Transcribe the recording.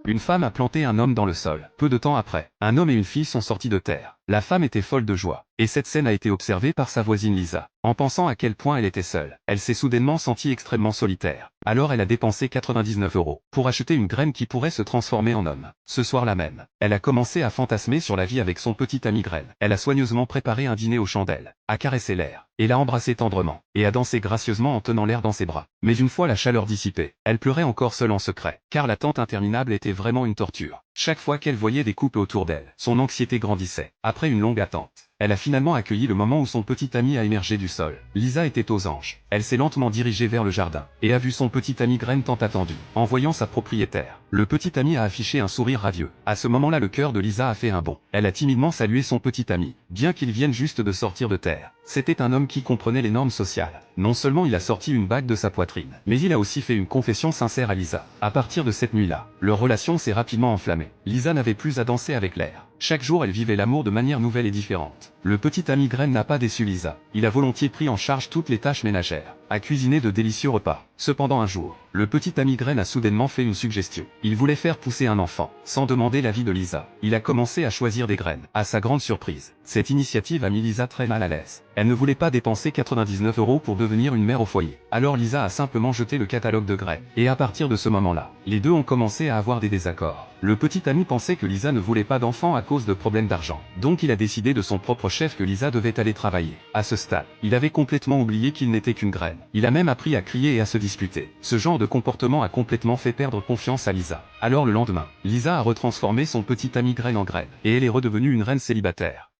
Une femme a planté un homme dans le sol. Peu de temps après, un homme et une fille sont sortis de terre. La femme était folle de joie. Et cette scène a été observée par sa voisine Lisa. En pensant à quel point elle était seule, elle s'est soudainement sentie extrêmement solitaire. Alors elle a dépensé 99 € pour acheter une graine qui pourrait se transformer en homme. Ce soir-là même, elle a commencé à fantasmer sur la vie avec son petit ami graine. Elle a soigneusement préparé un dîner aux chandelles, a caressé l'air, et l'a embrassé tendrement, et a dansé gracieusement en tenant l'air dans ses bras. Mais une fois la chaleur dissipée, elle pleurait encore seule en secret, car l'attente interminable était vraiment une torture. Chaque fois qu'elle voyait des couples autour d'elle, son anxiété grandissait. Après une longue attente, elle a finalement accueilli le moment où son petit ami a émergé du sol. Lisa était aux anges. Elle s'est lentement dirigée vers le jardin, et a vu son petit ami graine tant attendu. En voyant sa propriétaire, le petit ami a affiché un sourire radieux. À ce moment-là, le cœur de Lisa a fait un bond. Elle a timidement salué son petit ami, bien qu'il vienne juste de sortir de terre. C'était un homme qui comprenait les normes sociales. Non seulement il a sorti une bague de sa poitrine, mais il a aussi fait une confession sincère à Lisa. À partir de cette nuit-là, leur relation s'est rapidement enflammée. Lisa n'avait plus à danser avec l'air. Chaque jour elle vivait l'amour de manière nouvelle et différente. Le petit ami graine n'a pas déçu Lisa. Il a volontiers pris en charge toutes les tâches ménagères, a cuisiné de délicieux repas. Cependant un jour, le petit ami graine a soudainement fait une suggestion. Il voulait faire pousser un enfant, sans demander l'avis de Lisa. Il a commencé à choisir des graines. À sa grande surprise, cette initiative a mis Lisa très mal à l'aise. Elle ne voulait pas dépenser 99 € pour devenir une mère au foyer. Alors Lisa a simplement jeté le catalogue de graines. Et à partir de ce moment-là, les deux ont commencé à avoir des désaccords. Le petit ami pensait que Lisa ne voulait pas d'enfant à cause de problèmes d'argent. Donc il a décidé de son propre chef que Lisa devait aller travailler. À ce stade, il avait complètement oublié qu'il n'était qu'une graine. Il a même appris à crier et à se disputer. Ce genre de comportement a complètement fait perdre confiance à Lisa. Alors le lendemain, Lisa a retransformé son petit ami graine en graine. Et elle est redevenue une reine célibataire.